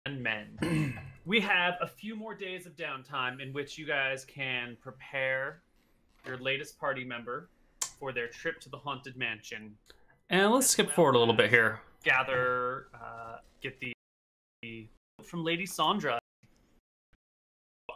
and men. We have a few more days of downtime in which you guys can prepare your latest party member for their trip to the Haunted Mansion. And let's skip forward a little bit here. Gather, get the from Lady Sandra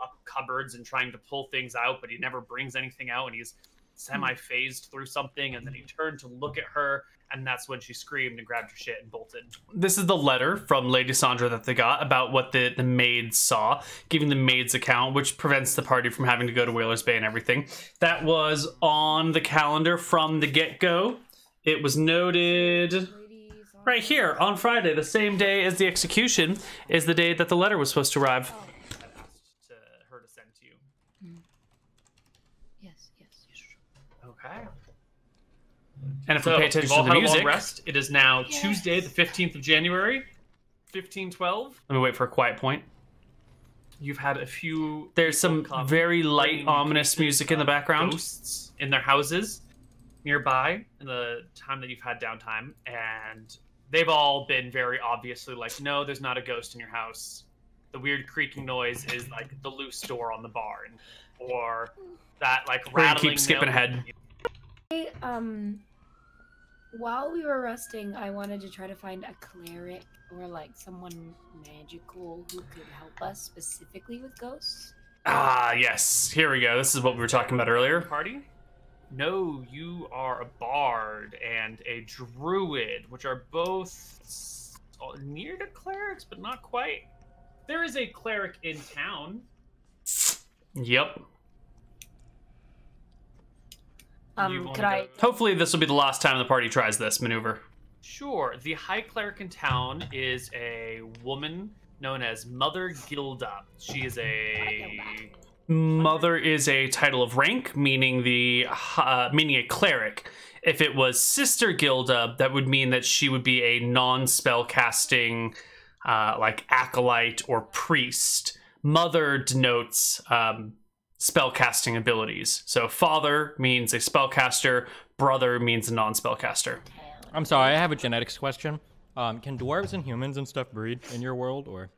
up cupboards and trying to pull things out, but he never brings anything out, and he's semi-phased through something, and then he turned to look at her, and that's when she screamed and grabbed her shit and bolted. This is the letter from Lady Sandra that they got about what the maids saw, giving the maids account, which prevents the party from having to go to Whalers Bay and everything. That was on the calendar from the get-go. It was noted right here on Friday, the same day as the execution, is the day that the letter was supposed to arrive. I've asked her to send to you. Yes. Okay. And if we pay attention to the music, long rest. It is now Tuesday, the 15th of January, 1512. Let me wait for a quiet point. You've had a few. There's some very light, ominous music in the background. Ghosts in their houses nearby in the time that you've had downtime, and they've all been very obviously like, no, there's not a ghost in your house. The weird creaking noise is like the loose door on the barn, or that like rattling. Keep skipping ahead. Hey, while we were resting, I wanted to try to find a cleric or like someone magical who could help us specifically with ghosts. Ah, yes. Here we go. This is what we were talking about earlier. Party? No, you are a bard and a druid, which are both near to clerics, but not quite. There is a cleric in town. Yep. Could I? Hopefully this will be the last time the party tries this maneuver. Sure. The high cleric in town is a woman known as Mother Gilda. She is a... Mother is a title of rank, meaning meaning a cleric. If it was Sister Gilda, that would mean that she would be a non-spell casting, like acolyte or priest. Mother denotes spell casting abilities. So father means a spellcaster, brother means a non-spellcaster. I'm sorry, I have a genetics question. Can dwarves and humans and stuff breed in your world, or?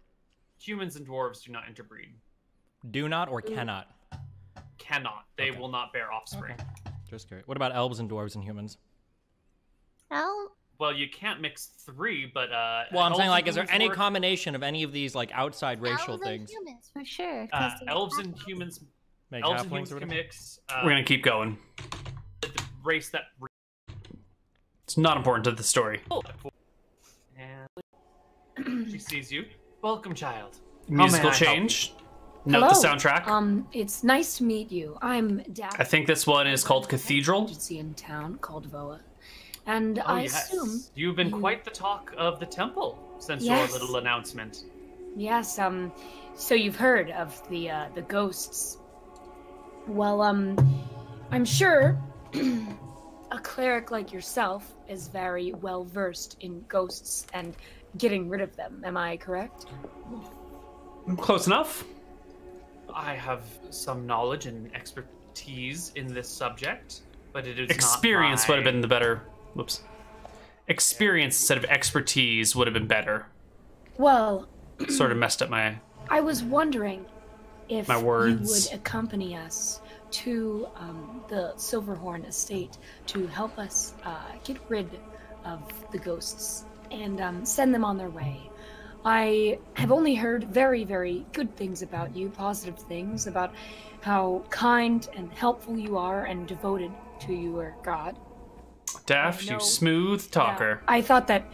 Humans and dwarves do not interbreed. Do not or cannot? Cannot. They will not bear offspring. Okay. Just curious. What about elves and dwarves and humans? Well, you can't mix three, but well, I'm saying, like, is there any combination of any of these, like, outside racial things? Elves and humans, for sure. Elves and humans... Make elves and halflings humans can mix. We're gonna keep going. The race that... It's not important to the story. And she sees you. Welcome, child. Musical change. Note Hello. the soundtrack. It's nice to meet you. I'm Daphne. I think this one is called Cathedral. Agency in town called Voa, and Oh, I yes. assume You've been quite the talk of the temple since Yes. your little announcement. yes. So you've heard of the ghosts. Well, I'm sure a cleric like yourself is very well versed in ghosts and getting rid of them. Am I correct? Close enough. I have some knowledge and expertise in this subject, but it is Experience not would have been the better. Whoops. Experience instead of expertise would have been better. Well, Sort of messed up my... I was wondering if My words. you would accompany us to the Silverhorn estate to help us get rid of the ghosts and send them on their way. I have only heard very, very good things about you, positive things about how kind and helpful you are and devoted to your god. Daff, you smooth talker. Yeah, I thought that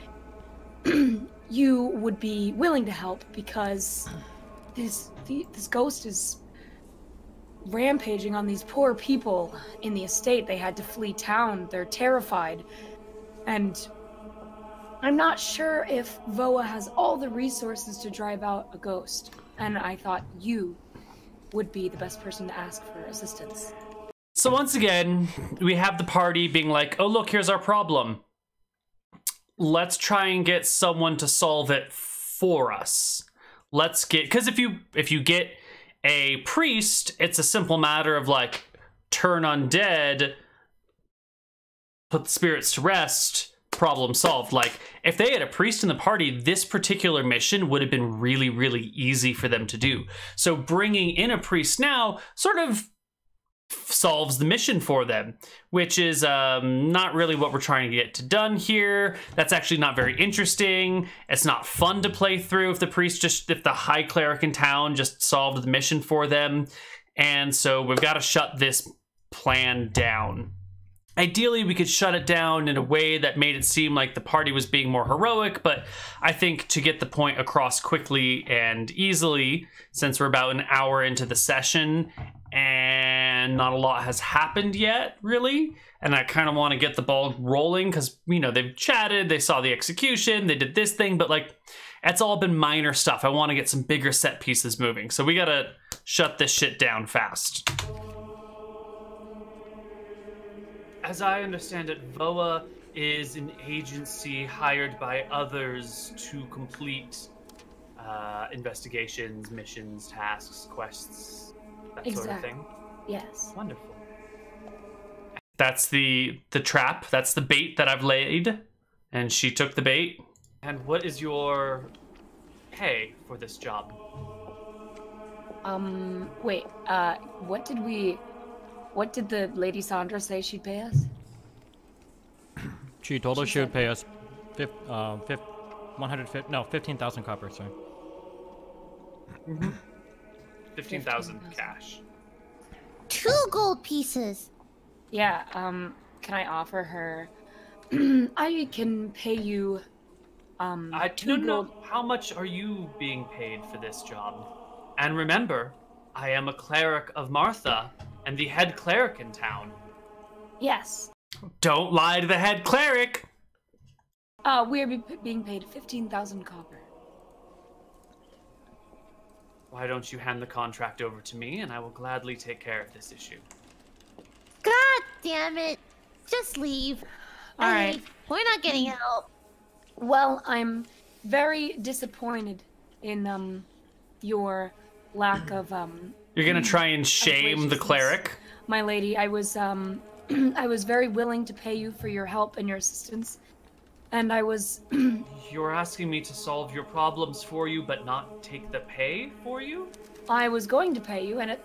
you would be willing to help because this ghost is rampaging on these poor people in the estate. They had to flee town. They're terrified. And I'm not sure if Voa has all the resources to drive out a ghost. And I thought you would be the best person to ask for assistance. So once again, we have the party being like, oh, look, here's our problem. Let's try and get someone to solve it for us. Let's get... Because if you get a priest, it's a simple matter of, like, turn undead, put the spirits to rest, problem solved. Like, if they had a priest in the party, this particular mission would have been really, really easy for them to do. So bringing in a priest now sort of solves the mission for them, which is not really what we're trying to get done here. That's actually not very interesting. It's not fun to play through if the high cleric in town just solved the mission for them. And so we've got to shut this plan down. Ideally, we could shut it down in a way that made it seem like the party was being more heroic, but I think to get the point across quickly and easily, since we're about an hour into the session and not a lot has happened yet, really, and I kind of want to get the ball rolling because, you know, they've chatted, they saw the execution, they did this thing, but like, it's all been minor stuff. I want to get some bigger set pieces moving, so we gotta shut this shit down fast. As I understand it, VOA is an agency hired by others to complete investigations, missions, tasks, quests, that sort of thing. Yes. Wonderful. That's the trap. That's the bait that I've laid, and she took the bait. And what is your pay for this job? Wait, what did the Lady Sandra say she'd pay us? She told us she would pay us 15,000 copper, sorry. 15,000 cash. 2 gold pieces. Yeah, can I offer her? I can pay you, No. How much are you being paid for this job? And remember, I am a cleric of Martha and the head cleric in town. Yes. Don't lie to the head cleric. We're being paid 15,000 copper. Why don't you hand the contract over to me and I will gladly take care of this issue. God damn it. Just leave. All right. We're not getting help. Well, I'm very disappointed in your lack of You're gonna try and shame the cleric? My lady, I was I was very willing to pay you for your help and your assistance. And I was You're asking me to solve your problems for you but not take the pay for you? I was going to pay you, and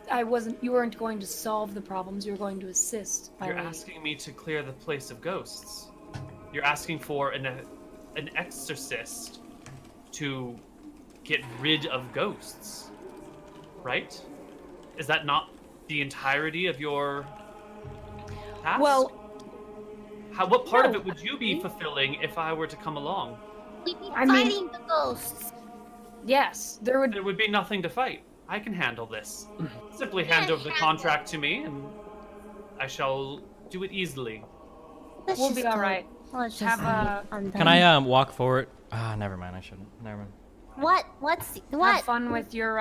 you weren't going to solve the problems, you were going to assist. You're asking me to clear the place of ghosts. You're asking for an exorcist to get rid of ghosts, right? Is that not the entirety of your task? Well, what part of it would you be fulfilling if I were to come along? We'd be fighting the ghosts. Yes, there would be nothing to fight. I can handle this. Simply hand over the contract to me, and I shall do it easily. We'll be all right. Let's Have just Can I walk forward? Never mind. I shouldn't. Never mind. What? Have fun with your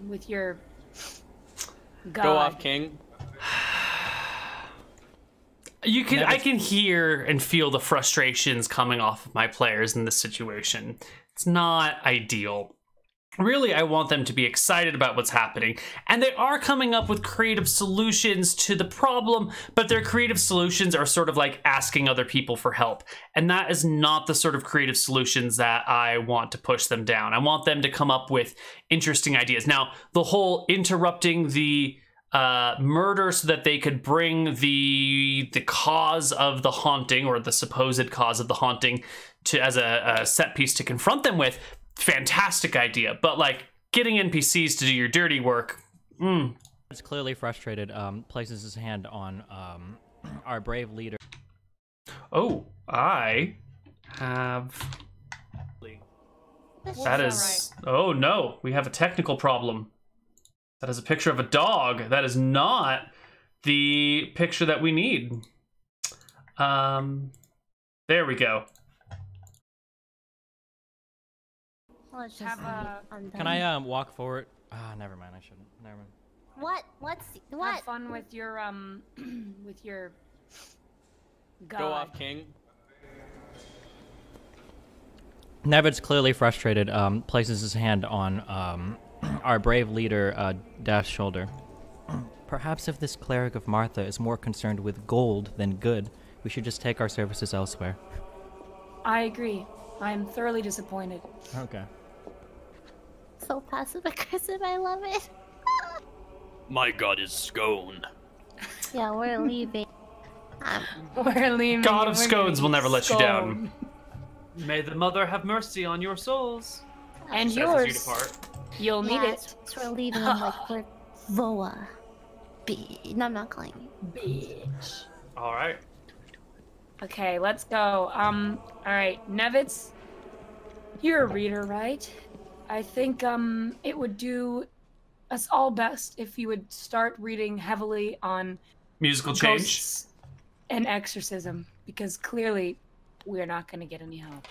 with your god. Go off, King. I can hear and feel the frustrations coming off of my players in this situation. It's not ideal. Really, I want them to be excited about what's happening. And they are coming up with creative solutions to the problem, but their creative solutions are sort of like asking other people for help. And that is not the sort of creative solutions that I want to push them down. I want them to come up with interesting ideas. Now, the whole interrupting the murder so that they could bring the cause of the haunting, or the supposed cause of the haunting, to as a set piece to confront them with, fantastic idea. But like getting NPCs to do your dirty work, It's clearly frustrated. Places his hand on our brave leader. Oh, I have. That is. Oh no, we have a technical problem. That is a picture of a dog. That is not the picture that we need. There we go. Let's just Can I walk forward? Never mind. I shouldn't. Never mind. What? Have fun with your with your god. Go off, King. Nevid's clearly frustrated. Places his hand on our brave leader, Daph's shoulder. Perhaps if this cleric of Martha is more concerned with gold than good, we should just take our services elsewhere. I agree. I'm thoroughly disappointed. Okay. So passive aggressive, I love it. My god is scone. Yeah, we're leaving. We're leaving. God of We're Scones gonna will never let you down. May the mother have mercy on your souls. And Says as you yours. depart. You'll need Yeah, it. so we're leaving. I'm like, we're Voa. No, I'm not calling you. Bitch. All right. Okay, let's go. All right, Nevitz, you're a reader, right? I think, it would do us all best if you would start reading heavily on Musical change. ghosts and exorcism, because clearly we're not going to get any help.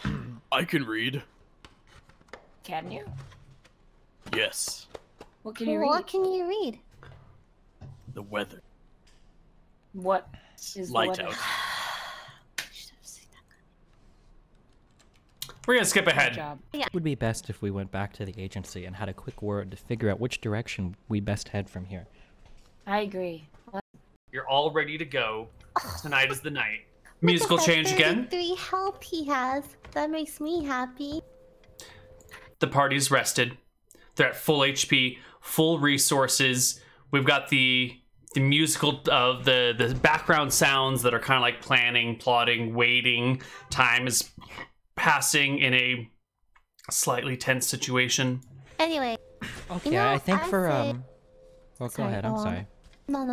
I can read. Can you? Yes. What can you What read? can you read? The weather. What is the Light weather? out. We're gonna skip Good ahead. job. It would be best if we went back to the agency and had a quick word to figure out which direction we best head from here. I agree. You're all ready to go. Tonight is the night. Musical Look at that change again. 33 help he has. That makes me happy. The party's rested. They're at full HP, full resources. We've got the musical the background sounds that are kind of like planning, plotting, waiting. Time is passing in a slightly tense situation. Anyway, Okay, You know, I think I for say- well, go Sorry, ahead. go I'm on. sorry.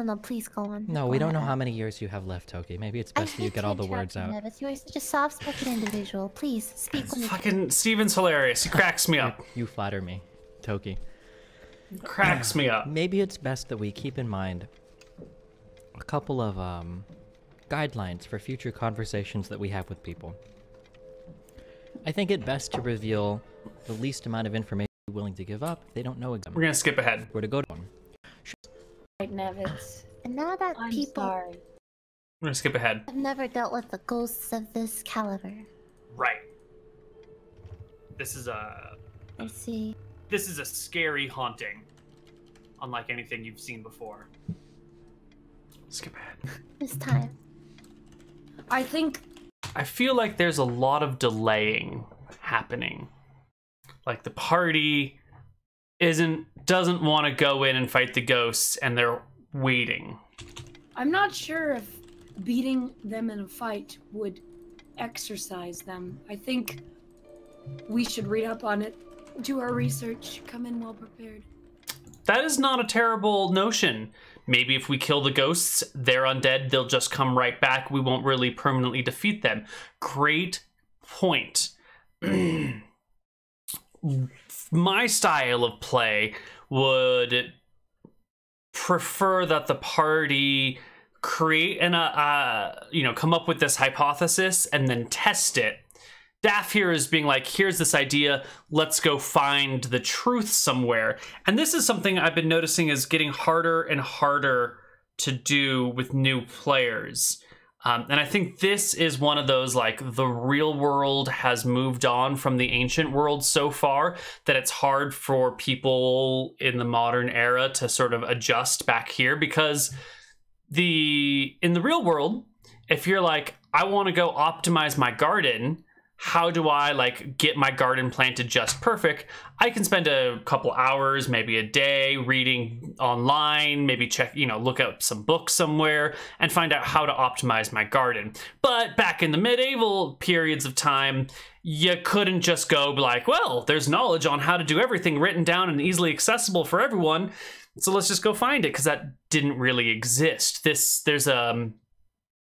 no, please go on. No, Go we don't know ahead. how many years you have left, Toki. Maybe it's I best that you hate get to all the interrupt words you, out. Nevis. You are such a soft-spoken individual. Please speak when you Fucking Steven's hilarious. He cracks me up. You flatter me, Toki. Cracks me up. Maybe it's best that we keep in mind a couple of guidelines for future conversations that we have with people. I think it best to reveal the least amount of information you're willing to give up if they don't know We're exactly gonna skip ahead. where to go to one. Right, Nevitz. And now that I'm people sorry. We're gonna skip ahead. have never dealt with the ghosts of this caliber, Right. This is a I see. scary haunting, unlike anything you've seen before. Skip ahead. This time. I think I feel like there's a lot of delaying happening. Like the party doesn't want to go in and fight the ghosts, and they're waiting. I'm not sure if beating them in a fight would exercise them. I think we should read up on it, do our research, come in well prepared. That is not a terrible notion. Maybe if we kill the ghosts, they're undead, they'll just come right back. We won't really permanently defeat them. Great point. My style of play would prefer that the party create come up with this hypothesis and then test it. Daff here is being like, here's this idea, let's go find the truth somewhere. And this is something I've been noticing is getting harder and harder to do with new players. And I think this is one of those, like, the real world has moved on from the ancient world so far that it's hard for people in the modern era to sort of adjust back here, because in the real world, if you're like, I want to go optimize my garden, how do I like get my garden planted just perfect? I can spend a couple hours, maybe a day reading online, maybe look up some books somewhere and find out how to optimize my garden. But back in the medieval periods of time, you couldn't just go like, well, there's knowledge on how to do everything written down and easily accessible for everyone, so let's just go find it, because that didn't really exist.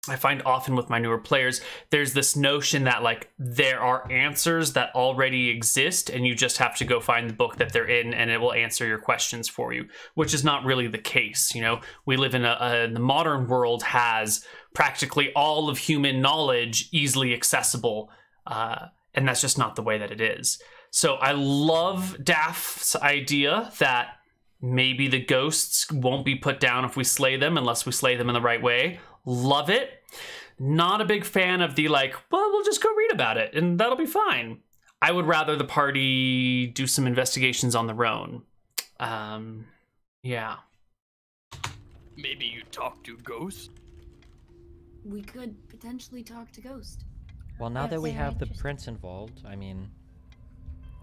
I find often with my newer players, there's this notion that like there are answers that already exist and you just have to go find the book that they're in and it will answer your questions for you, which is not really the case. You know, we live in the modern world has practically all of human knowledge easily accessible, and that's just not the way that it is. So I love Daff's idea that maybe the ghosts won't be put down if we slay them, unless we slay them in the right way. Love it. Not a big fan of the like, well, we'll just go read about it and that'll be fine. I would rather the party do some investigations on their own. Yeah. Maybe you talk to ghosts? We could potentially talk to Ghost. Well, now That's that we very have the interesting. prince involved, I mean,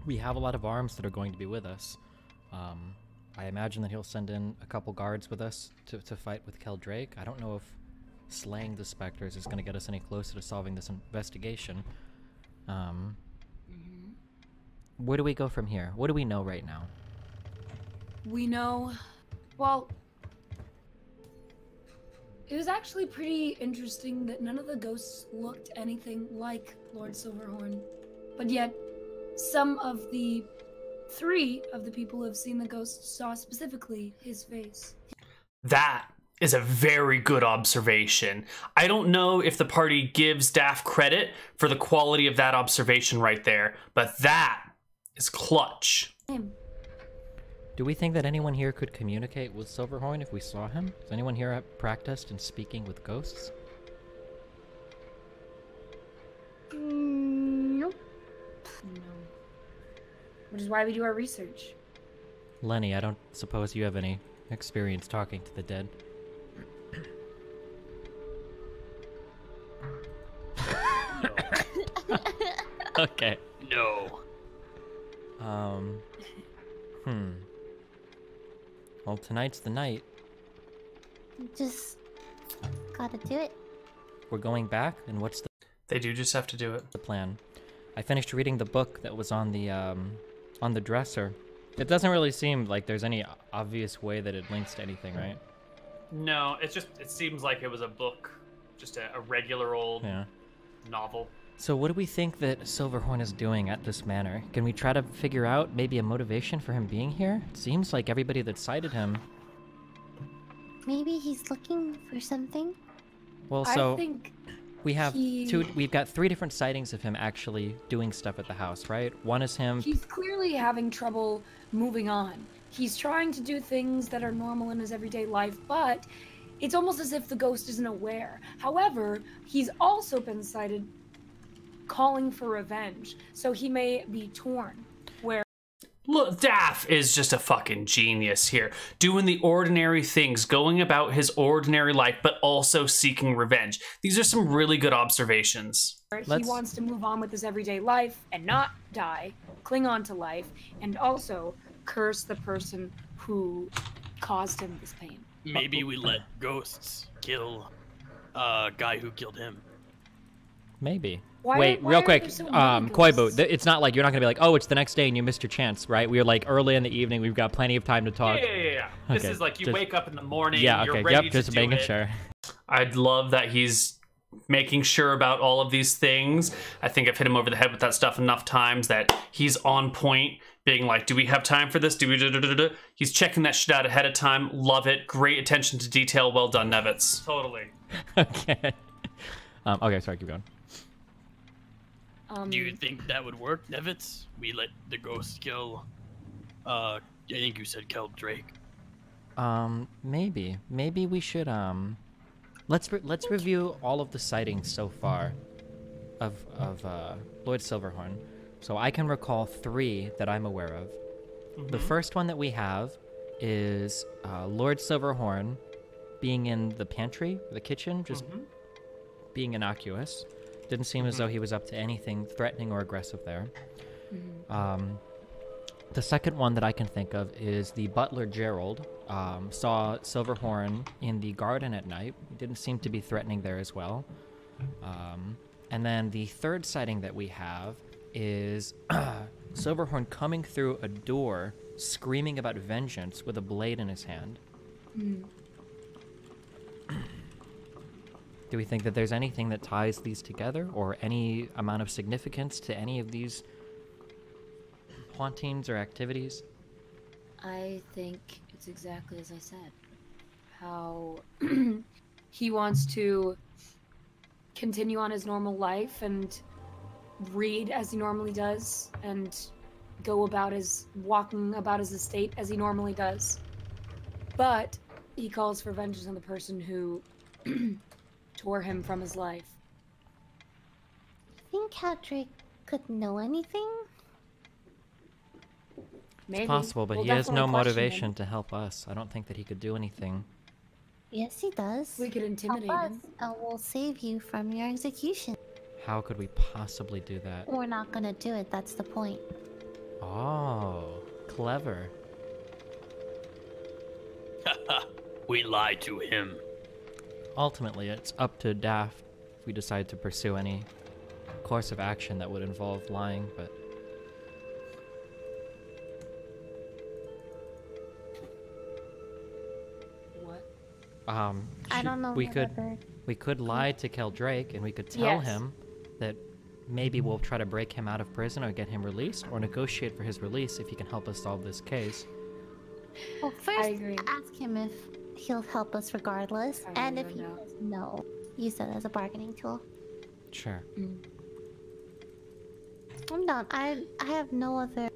we have a lot of arms that are going to be with us. I imagine that he'll send in a couple guards with us to fight with Drake. I don't know if slaying the specters is going to get us any closer to solving this investigation. Where do we go from here? What do we know right now? We know, well, it was actually pretty interesting that none of the ghosts looked anything like Lord Silverhorn. But yet, some of the 3 of the people who have seen the ghosts saw specifically his face. That is a very good observation. I don't know if the party gives Daff credit for the quality of that observation right there, but that is clutch. Him. Do we think that anyone here could communicate with Silverhorn if we saw him? Is anyone here practiced in speaking with ghosts? Nope. No. Which is why we do our research. Lenny, I don't suppose you have any experience talking to the dead. Okay. No. Well, tonight's the night. Just gotta do it. We're going back, and what's They do just have to do it. the plan? I finished reading the book that was on the dresser. It doesn't really seem like there's any obvious way that it links to anything, right? No, it seems like it was a book, just a regular old Yeah. novel. So what do we think that Silverhorn is doing at this manor? Can we try to figure out maybe a motivation for him being here? It seems like everybody that cited him. Maybe he's looking for something. Well, so I think we have he- we've got 3 different sightings of him actually doing stuff at the house, right? One is him. he's clearly having trouble moving on. He's trying to do things that are normal in his everyday life, but it's almost as if the ghost isn't aware. However, he's also been cited calling for revenge, so he may be torn. Where Look, Daff is just a fucking genius here, doing the ordinary things, going about his ordinary life, but also seeking revenge. These are some really good observations. he Let's- wants to move on with his everyday life and not die, cling on to life, and also curse the person who caused him this pain. Maybe we let ghosts kill guy who killed him. Maybe. Why- Wait, why real are quick, there so many Koibu, ghosts? it's not like you're not gonna be like, oh, it's the next day and you missed your chance, right? We're like early in the evening, we've got plenty of time to talk. Yeah. This Okay, is like you just- wake up in the morning, Yeah, you're okay, ready yep, to just do making it. sure. I'd love that he's making sure about all of these things. I think I've hit him over the head with that stuff enough times that he's on point, being like, do we have time for this? Do we da-da-da-da-da? He's checking that shit out ahead of time. Love it. Great attention to detail. Well done, Nevitz. Totally. Okay. Okay, sorry, keep going. Do you think that would work, Nevitz? We let the ghosts kill, I think you said kill Drake. Maybe we should let's review all of the sightings so far of Lord Silverhorn. So I can recall 3 that I'm aware of. The first one that we have is Lord Silverhorn being in the pantry, the kitchen, just being innocuous. Didn't seem as though he was up to anything threatening or aggressive there. The second one that I can think of is the butler Gerald saw Silverhorn in the garden at night. Didn't seem to be threatening there as well. And then the third sighting that we have is Silverhorn coming through a door, screaming about vengeance with a blade in his hand. Do we think that there's anything that ties these together, or any amount of significance to any of these hauntings or activities? I think it's exactly as I said. How he wants to continue on his normal life and read as he normally does and go about walking about his estate as he normally does. But he calls for vengeance on the person who tore him from his life. Think how Drake could know anything? Maybe. It's possible, but We'll he has no definitely question motivation him. to help us. I don't think that he could do anything. Yes, he does. We could intimidate Help us, him. and we'll save you from your execution. How could we possibly do that? We're not gonna do it, that's the point. Oh, clever. We lied to him. Ultimately, it's up to Daft if we decide to pursue any course of action that would involve lying, but... What? I don't know. We could lie to Keldrake, and we could tell him that maybe we'll try to break him out of prison or get him released, or negotiate for his release if he can help us solve this case. Well, first, ask him if he'll help us regardless, and if he says no, use that as a bargaining tool. Sure. I'm done. I have no other...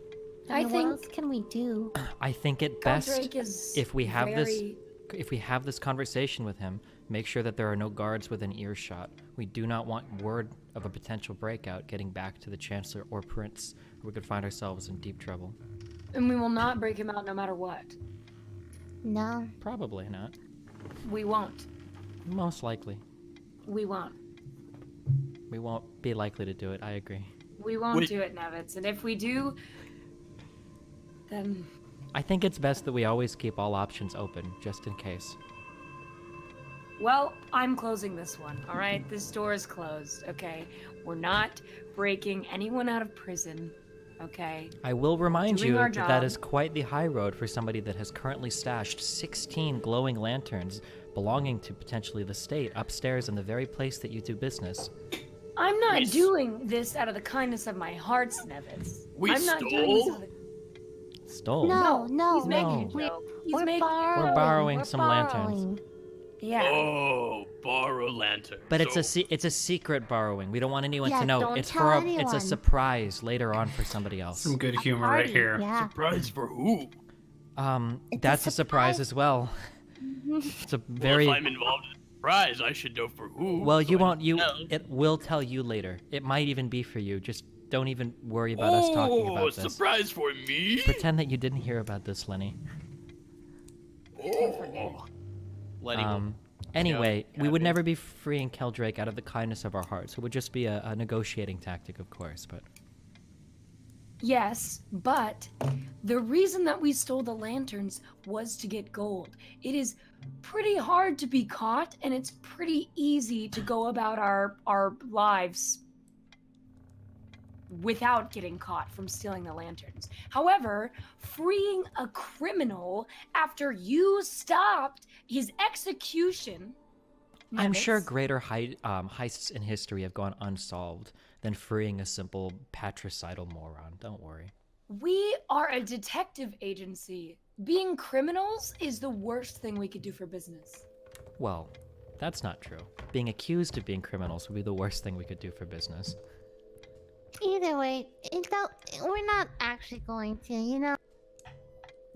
what else can we do? I think it best if we have very... if we have this conversation with him, make sure that there are no guards within earshot. We do not want word of a potential breakout getting back to the Chancellor or Prince, or we could find ourselves in deep trouble. And we will not break him out no matter what. No. Probably not. We won't. Most likely. We won't. We won't be likely to do it, I agree. We won't do it, Nevitz. And if we do, then... I think it's best that we always keep all options open, just in case. Well, I'm closing this one, alright? This door is closed, okay? We're not breaking anyone out of prison, okay? I will remind you that job. that is quite the high road for somebody that has currently stashed 16 glowing lanterns belonging to potentially the state upstairs in the very place that you do business. I'm not doing this out of the kindness of my heart, Nevitz. I'm not doing this out of the... Stole? No. He's making a joke. We're borrowing some lanterns. Yeah. Oh, borrow lantern. But it's a secret borrowing. We don't want anyone to know. Don't It's tell for anyone. It's a surprise later on for somebody else. Some good humor right here. Yeah. Surprise for who? That's a surprise as well. It's a very... Well, if I'm involved in the surprise, I should know for who. Well, you so I won't. know. It will tell you later. It might even be for you. Just don't even worry about us talking about this. Surprise for me? Pretend that you didn't hear about this, Lenny. Oh. Lenny will... Anyway, we would never be freeing Keldrake out of the kindness of our hearts. It would just be a negotiating tactic, of course, but... Yes, but the reason that we stole the lanterns was to get gold. It is pretty hard to be caught, and it's pretty easy to go about our lives without getting caught from stealing the lanterns. However, freeing a criminal after you stopped his execution... I'm sure Nevitz, greater heists in history have gone unsolved than freeing a simple patricidal moron. Don't worry. we are a detective agency. Being criminals is the worst thing we could do for business. Well, that's not true. Being accused of being criminals would be the worst thing we could do for business. Either way, we're not actually going to, you know?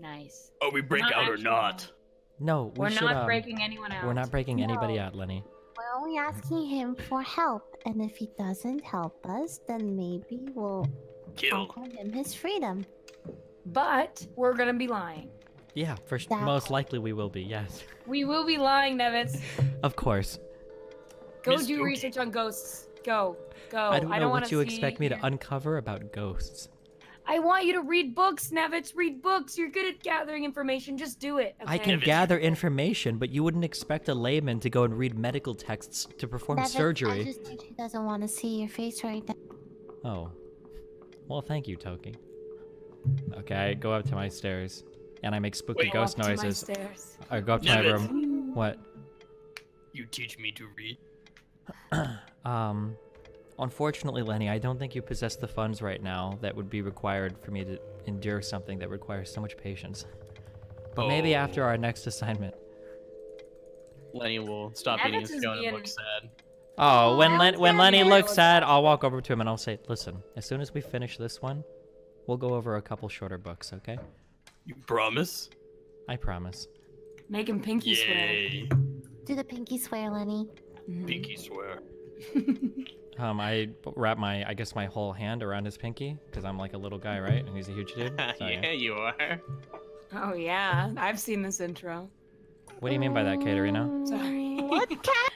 Nice. Oh, we break out or not? No, We're should, not breaking anyone out. We're not breaking anybody out, Lenny. We're only asking him for help, and if he doesn't help us, then maybe we'll Kill. offer him his freedom. But we're gonna be lying. Yeah, most likely we will be, yes. We will be lying, Nevitz. Of course. Go Miss do Dookie. research on ghosts. Go. I don't know wanna what you see expect me to your- uncover about ghosts. I want you to read books, Nevitz. Read books. You're good at gathering information. Just do it. Okay? I can gather information, but you wouldn't expect a layman to go and read medical texts to perform I surgery. just think he doesn't want to see your face right now. Oh. Well, thank you, Toki. Okay, I go up to my stairs, and I make spooky Wait. Go ghost up to my noises. stairs. I go up to my Nevitz. room. What? You teach me to read? Unfortunately, Lenny, I don't think you possess the funds right now that would be required for me to endure something that requires so much patience. But maybe after our next assignment. Lenny will stop Nevitz eating his is scone and being- look sad. Oh, when yeah, Lenny yeah, looks it was- sad, I'll walk over to him and I'll say, listen, as soon as we finish this one, we'll go over a couple shorter books, okay? You promise? I promise. Make him pinky swear. Yay. Do the pinky swear, Lenny. Pinky swear. I wrap my whole hand around his pinky, because I'm like a little guy, right? And he's a huge dude. So, Yeah, you are. Oh yeah, I've seen this intro. What do you mean by that, Katerina? Sorry. What cat?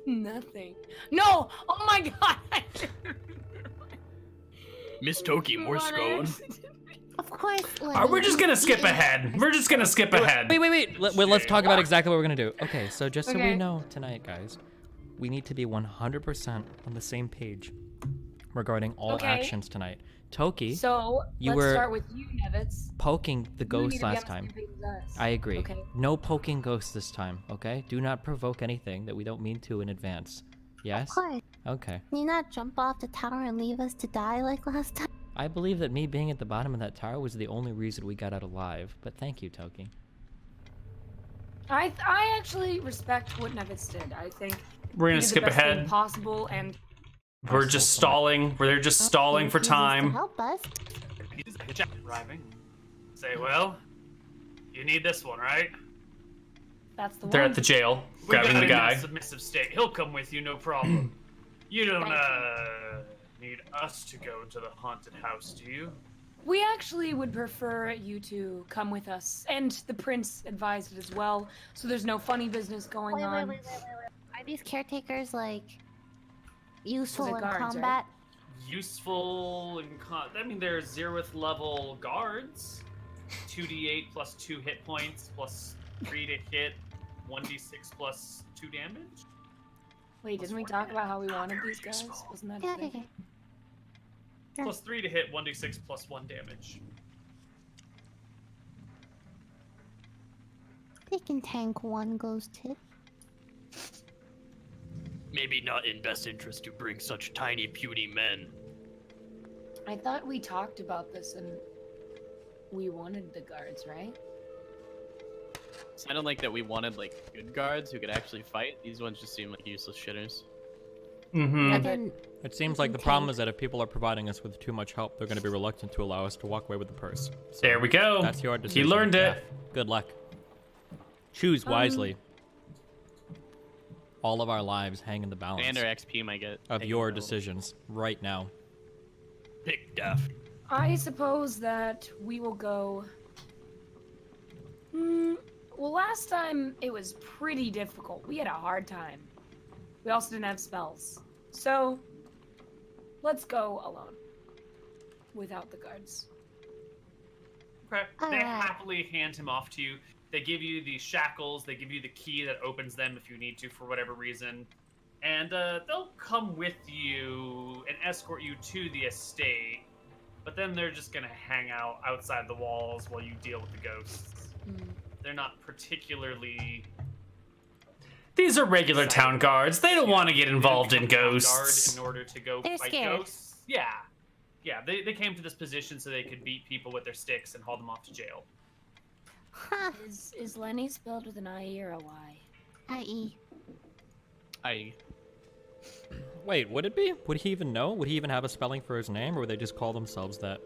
Nothing. No! Oh my god! Miss Toki, more scone. Of course. We're just gonna skip ahead. We're just gonna skip ahead. Wait. Let's talk about exactly what we're gonna do. Okay, so just so we know tonight, guys, we need to be 100% on the same page regarding all actions tonight. Toki, so let's start with you, Nevitz. Poking the ghost last time. I agree. Okay. No poking ghosts this time, okay? Do not provoke anything that we don't mean to in advance. Yes? Of course. Okay. Can you not jump off the tower and leave us to die like last time? I believe that me being at the bottom of that tower was the only reason we got out alive, but thank you, Toki. I actually respect what Nevitz did. I think we're gonna skip ahead. Possible, and we're just stalling. They're just stalling for time. Help us. Arriving. Say, well, you need this one, right? That's the one. They're at the jail, grabbing the guy. In a submissive state. He'll come with you, no problem. You don't need us to go to the haunted house, do you? We actually would prefer you to come with us, and the prince advised it as well, so there's no funny business going on. Wait. Are these caretakers, like, useful in guards, combat? Right? Useful in I mean, they're 0th level guards. 2d8 plus 2 hit points, plus 3 to hit, 1d6 plus 2 damage. Wait, didn't we talk about how we wanted these guys? Wasn't that a thing? Okay. Plus 3 to hit, 1d6 plus 1 damage. They can tank one ghost hit. Maybe not in best interest to bring such tiny, puny men. I thought we talked about this and we wanted the guards, right? Sounded like that we wanted like good guards who could actually fight. These ones just seem like useless shitters. Mm-hmm. It seems like the problem is that if people are providing us with too much help, they're going to be reluctant to allow us to walk away with the purse. So there we go. That's your decision. He learned it. Good luck. Choose wisely. All of our lives hang in the balance. And our XP might get of your decisions right now. Pick Daft. I suppose that we will go... Well, last time it was pretty difficult. We had a hard time. We also didn't have spells. So, let's go alone. Without the guards. Okay. They happily hand him off to you. They give you the shackles. They give you the key that opens them if you need to for whatever reason. And they'll come with you and escort you to the estate. But then they're just going to hang out outside the walls while you deal with the ghosts. They're not particularly... These are regular town guards. They don't want to get involved in ghosts. In order to go They're fight scared. ghosts. Yeah. They came to this position so they could beat people with their sticks and haul them off to jail. Huh. Is Lenny spelled with an I or a Y? I.E. Wait, would it be? Would he even know? Would he even have a spelling for his name, or would they just call themselves that?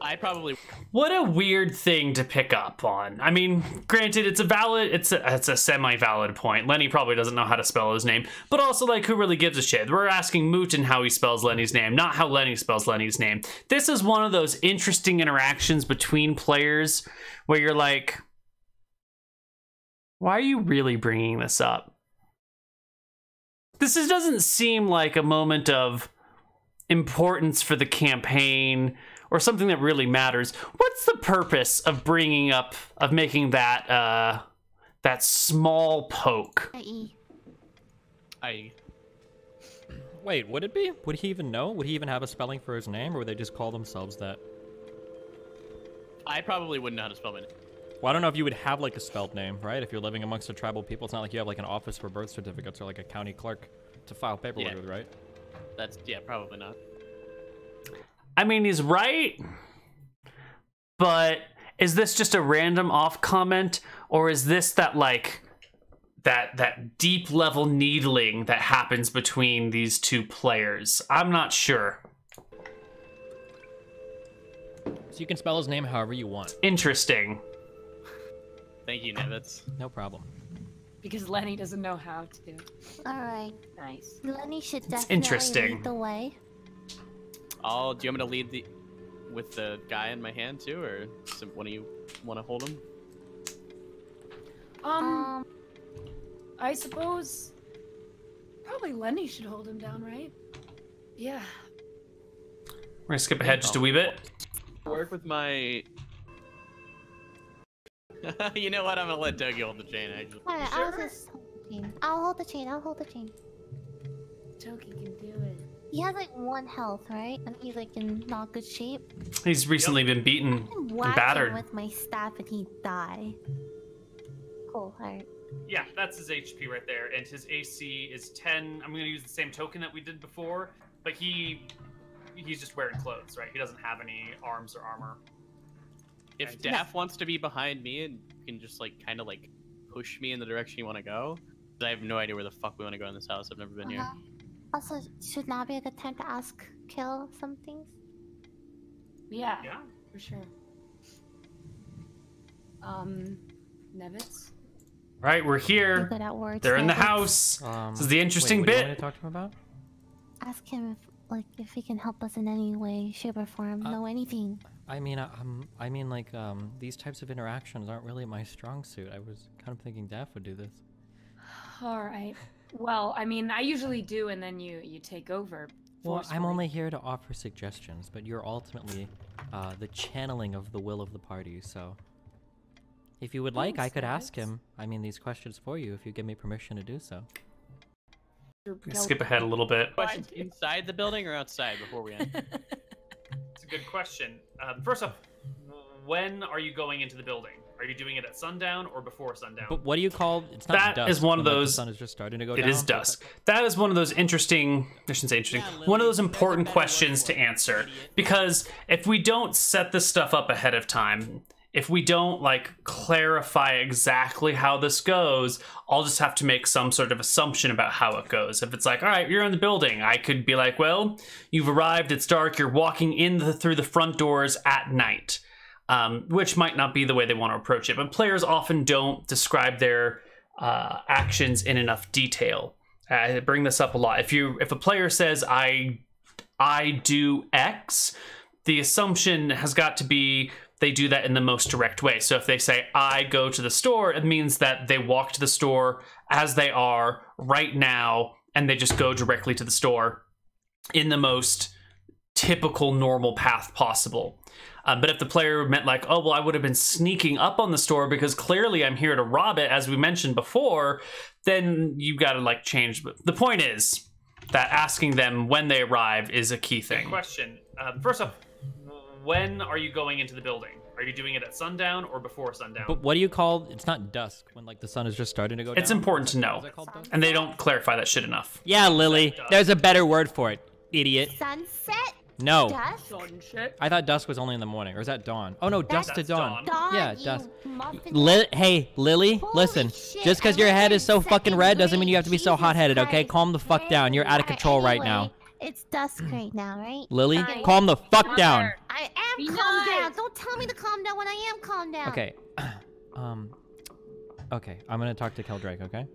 I probably. What a weird thing to pick up on. I mean, granted, it's a semi-valid point. Lenny probably doesn't know how to spell his name, but also, like, who really gives a shit? We're asking Mooten how he spells Lenny's name, not how Lenny spells Lenny's name. This is one of those interesting interactions between players where you're like, why are you really bringing this up? This doesn't seem like a moment of importance for the campaign or something that really matters. What's the purpose of bringing up, of making that, that small poke? I.E. Wait, would it be? Would he even know? Would he even have a spelling for his name, or would they just call themselves that? I probably wouldn't know how to spell my name. Well, I don't know if you would have, like, a spelled name, right? If you're living amongst a tribal people, it's not like you have, like, an office for birth certificates or, like, a county clerk to file paperwork with, right? Probably not. I mean, he's right, but is this just a random off comment, or is this that, like, that deep level needling that happens between these two players? I'm not sure. So you can spell his name however you want. Interesting. Thank you, Nevitz. No problem. Because Lenny doesn't know how to. Alright. Nice. Lenny should It's definitely interesting. lead the way. Do you want me to lead with the guy in my hand too, or one of you want to hold him? I suppose probably Lenny should hold him down, right? Yeah. We're gonna skip ahead just a wee bit. Work with my. You know what? I'm gonna let Dougie hold the chain. Alright, I'll just hold the chain. I'll hold the chain. I'll hold the chain. Toki can do it. He has like 1 health, right? And he's like in not good shape. He's recently been beaten I can and whack battered. him with my staff and he'd die. Cool. Alright. Yeah, that's his HP right there, and his AC is 10. I'm gonna use the same token that we did before, but he's just wearing clothes, right? He doesn't have any arms or armor. If Daff wants to be behind me and can just like kind of like push me in the direction you want to go, 'cause I have no idea where the fuck we want to go in this house. I've never been here. Also, should now be a good time to ask Kill some things? Yeah, Yeah. for sure. Nevitz? Right, we're You're here. good at words. They're in the Nevitz. house. This is the interesting wait, what do you bit. want to talk to him about? Ask him if he can help us in any way, shape, or form. Know anything. I mean, like, these types of interactions aren't really my strong suit. I was kind of thinking Daff would do this. All right. Well, I mean, I usually do, and then you take over. Well, I'm forcefully. only here to offer suggestions, but you're ultimately the channeling of the will of the party, so... If you would like, I Thanks, could ask Nevitz. him, these questions for you if you give me permission to do so. Skip ahead a little bit. Questions inside the building or outside before we end? It's a good question. First off, when are you going into the building? Are you doing it at sundown or before sundown? But what do you call... It's not That dusk is one of when, like, those- the sun is just starting to go It down. is dusk. That is one of those interesting, I shouldn't say interesting, one of those important questions to answer. Because if we don't set this stuff up ahead of time, if we don't, like, clarify exactly how this goes, I'll just have to make some sort of assumption about how it goes. If it's like, all right, you're in the building, I could be like, well, you've arrived, it's dark, you're walking through the front doors at night. Which might not be the way they want to approach it, but players often don't describe their actions in enough detail. I bring this up a lot. If a player says I do X, the assumption has got to be they do that in the most direct way. So if they say I go to the store, it means that they walk to the store as they are right now, and they just go directly to the store in the most typical normal path possible. But if the player meant like, oh, well, I would have been sneaking up on the store because clearly I'm here to rob it, as we mentioned before, then you got to like change. But the point is that asking them when they arrive is a key Good thing. question. First off, when are you going into the building? Are you doing it at sundown or before sundown? But what do you call... It's not dusk when, like, the sun is just starting to go down? It's important to know. Is that called dusk? And they don't clarify that shit enough. Yeah, Lily. There's a better word for it, idiot. Sunset? No. Dusk? I thought dusk was only in the morning. Or is that dawn? Oh, no, dusk to That's dawn. dawn. Yeah, you dusk. muffin. Hey, Lily, Holy listen. shit, Just because I your was head in is so fucking second red doesn't grade. mean you have to be so Jesus hot-headed, okay? Christ. Calm the fuck down. You're out of control right now. Anyway, it's dusk right now, right? Lily, Fine. calm the fuck down. I am Be calmed nice. down. Don't tell me to calm down when I am calmed down. Okay. Okay, I'm gonna talk to Keldrake, okay?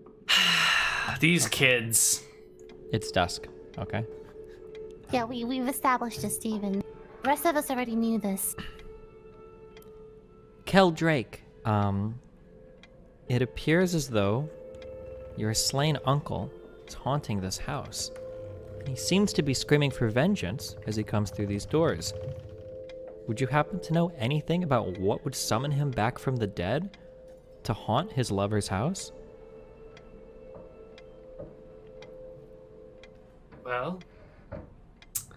These kids. It's dusk, okay? Yeah, we've established this, Steven. The rest of us already knew this. Keldrake, it appears as though your slain uncle is haunting this house. And he seems to be screaming for vengeance as he comes through these doors. Would you happen to know anything about what would summon him back from the dead to haunt his lover's house? Well,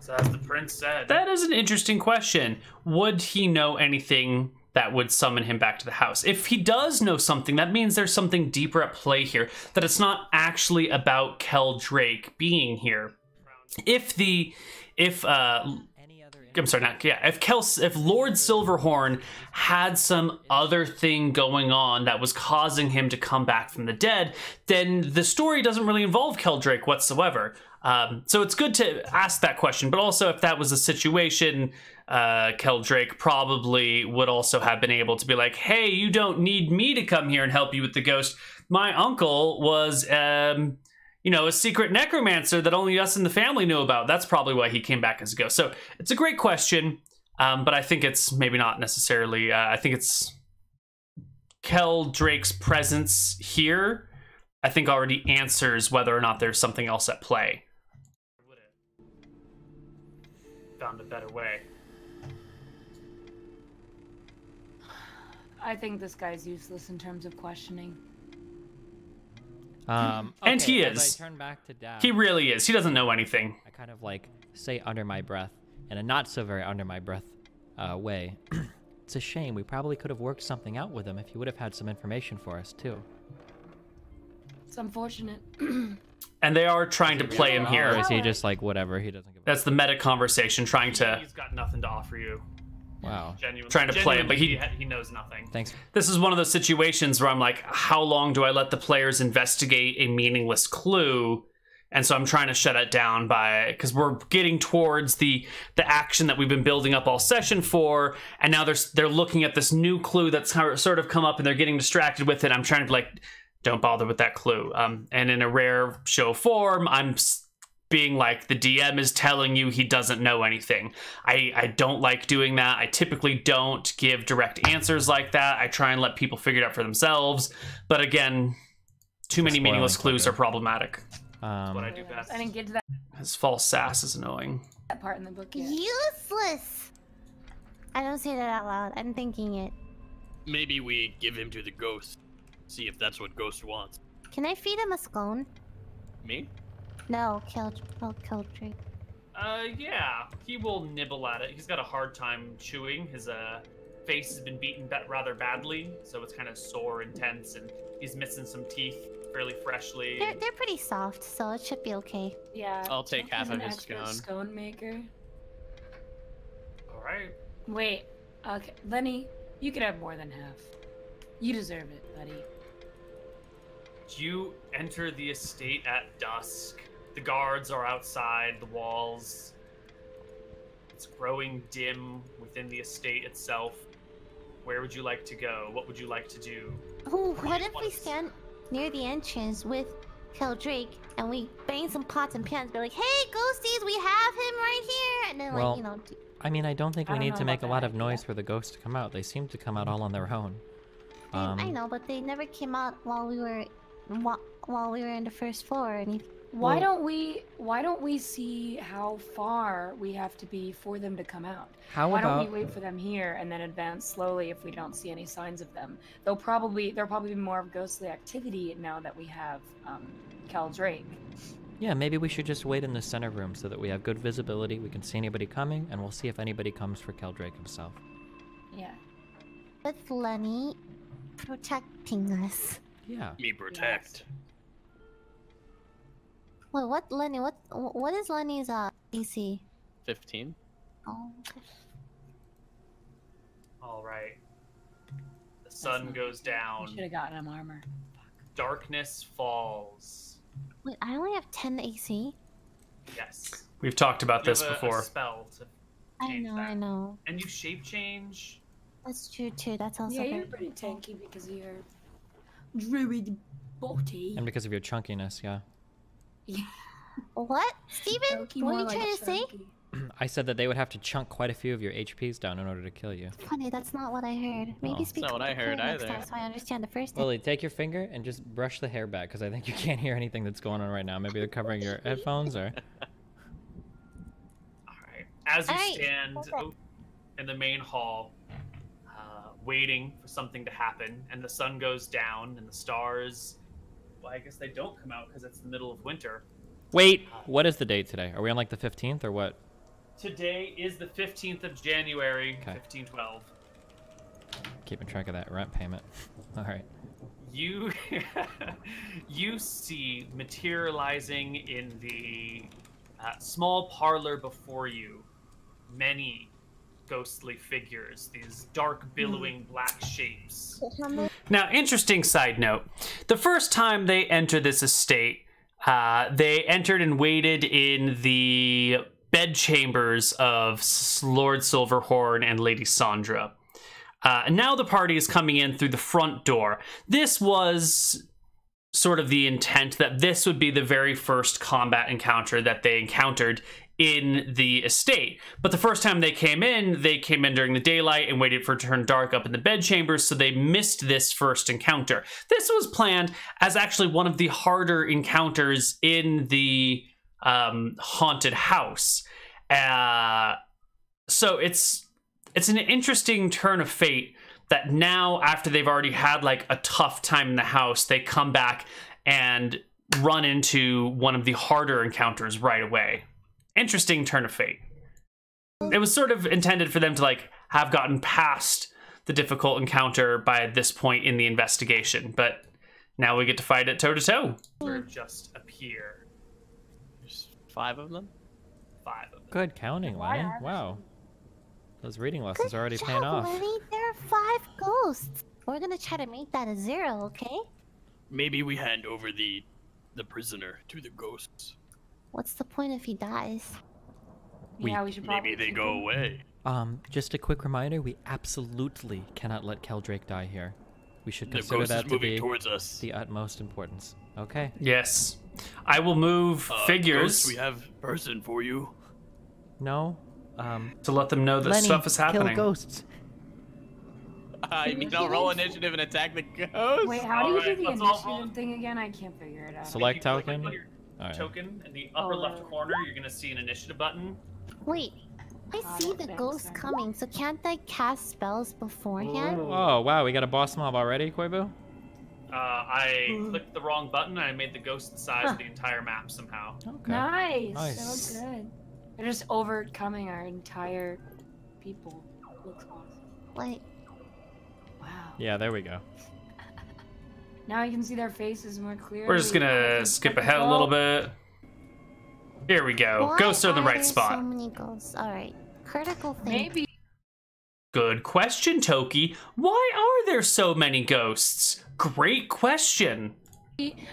so as the prince said, That is an interesting question. Would he know anything that would summon him back to the house? If he does know something, that means there's something deeper at play here, that it's not actually about Keldrake being here. If Lord Silverhorn had some other thing going on that was causing him to come back from the dead, then the story doesn't really involve Keldrake whatsoever. So it's good to ask that question, but also if that was a situation, Keldrake probably would also have been able to be like, hey, you don't need me to come here and help you with the ghost. My uncle was, a secret necromancer that only us in the family knew about. That's probably why he came back as a ghost. So it's a great question, but I think it's maybe not necessarily, I think it's Keldrake's presence here I think already answers whether or not there's something else at play. Would it? Found a better way. I think this guy's useless in terms of questioning. And he as is. I turn back to Dad, He really is. He doesn't know anything. I kind of like say under my breath, in a not so very under my breath way. It's a shame. We probably could have worked something out with him if he would have had some information for us too. It's unfortunate. And they are trying to play him Or here. is he just like whatever? He doesn't give a That's the meta conversation, trying to He's got nothing to offer you. Wow. Genuinely, Trying to play him, but he knows nothing. Thanks. This is one of those situations where I'm like, how long do I let the players investigate a meaningless clue? And so I'm trying to shut it down because we're getting towards the action that we've been building up all session for, and now they're looking at this new clue that's sort of come up, and they're getting distracted with it. I'm trying to be like, don't bother with that clue. And in a rare show form, I'm being like, the DM is telling you he doesn't know anything. I don't like doing that. I typically don't give direct answers like that. I try and let people figure it out for themselves. But again, too many meaningless clues are problematic. That's what I do best. I didn't get to that His false sass is annoying. part in the book yet. Useless! I don't say that out loud. I'm thinking it. Maybe we give him to the ghost. See if that's what ghost wants. Can I feed him a scone? Me? No, Keldrick. Yeah, he will nibble at it. He's got a hard time chewing. His face has been beaten rather badly, so it's kind of sore and tense, and he's missing some teeth fairly freshly. They're pretty soft, so it should be okay. Yeah. I'll take half of his Extra scone. scone maker. All right. Wait. Okay, Lenny, you can have more than half. You deserve it, buddy. You enter the estate at dusk. The guards are outside the walls. It's growing dim within the estate itself. Where would you like to go? What would you like to do? Ooh, what if we stand near the entrance with Keldrick and we bang some pots and pans, be like, "Hey, ghosties, we have him right here," and then Well, like, you know. I mean, I don't think I we don't need know to make a about lot that of noise idea. for the ghosts to come out. They seem to come out all on their own. I know, but they never came out while we were in the first floor. And Why don't we see how far we have to be for them to come out? How Why about don't we wait for them here and then advance slowly if we don't see any signs of them? There'll probably be more of ghostly activity now that we have Cal Drake. Yeah, maybe we should just wait in the center room so that we have good visibility, we can see anybody coming, and we'll see if anybody comes for Keldrick himself. Yeah. with Lenny protecting us. Yeah. Me protect. Wait, what Lenny? What is Lenny's AC? 15. Oh. All right. The sun goes down. Should have gotten him armor. Darkness falls. Wait, I only have 10 AC. Yes. We've talked about You this have a before. spell to I change know, that. I know. And you shape change. That's true too. That's also Yeah, very you're pretty tanky because of your druid body. And because of your chunkiness, yeah. Yeah. What? Steven? Chunky, What are more you like trying to say? chunky. I said that they would have to chunk quite a few of your HPs down in order to kill you. Funny, that's not what I heard. Maybe Oh. speak That's not what I heard next either. time so I understand the first time. Lily, take your finger and just brush the hair back, because I think you can't hear anything that's going on right now. Maybe they're covering your headphones, or... Alright. As you Alright, stand okay. in the main hall, waiting for something to happen, and the sun goes down, and the stars... Well, I guess they don't come out because it's the middle of winter. Wait, what is the date today? Are we on like the 15th or what? Today is the 15th of January, Okay. 1512. Keeping track of that rent payment. Alright. You you see materializing in the small parlor before you many ghostly figures, these dark billowing black shapes. Now, interesting side note. The first time they entered this estate, they entered and waited in the bedchambers of Lord Silverhorn and Lady Sandra. And now the party is coming in through the front door. This was sort of the intent that this would be the very first combat encounter that they encountered in the estate. But the first time they came in during the daylight and waited for it to turn dark up in the bedchambers, so they missed this first encounter. This was planned as actually one of the harder encounters in the haunted house. So it's an interesting turn of fate that now, after they've already had like a tough time in the house, they come back and run into one of the harder encounters right away. Interesting turn of fate. It was sort of intended for them to like have gotten past the difficult encounter by this point in the investigation, but now we get to fight it toe to toe. Sort of just appear. There's 5 of them? 5 of them. Good counting, Lenny. Wow. Those reading lessons are already paying off. Lenny. There are 5 ghosts. We're gonna try to make that a 0, okay? Maybe we hand over the prisoner to the ghosts. What's the point if he dies? Yeah, we should probably Maybe they keep go him. away. Just a quick reminder, we absolutely cannot let Keldrake die here. We should The consider ghost that is to moving be towards us. the utmost importance. Okay. Yes. I will move figures Ghost, we have person for you. No. to let them know that Lenny, stuff is happening. kill ghosts. I mean, I'll roll initiative and attack the ghost. Wait, how do you do Alright, the let's all roll. initiative thing again? I can't figure it out. Select If you click token. on your Alright. token in the upper left corner, you're gonna see an initiative button. Wait, I see the that ghost makes sense. coming, so can't I cast spells beforehand? Oh, wow, we got a boss mob already, Koibu? I clicked the wrong button and I made the ghost the size of the entire map somehow. Okay. Nice. Nice. That looks good. They're just overcoming our entire people. Looks awesome. Wait, Wow. Yeah, there we go. Now you can see their faces more clearly. We're just gonna skip ahead a little bit. Here we go. why Ghosts are in the are right there spot. So many ghosts. All right, critical thing. Maybe. Good question, Toki. Why are there so many ghosts? Great question.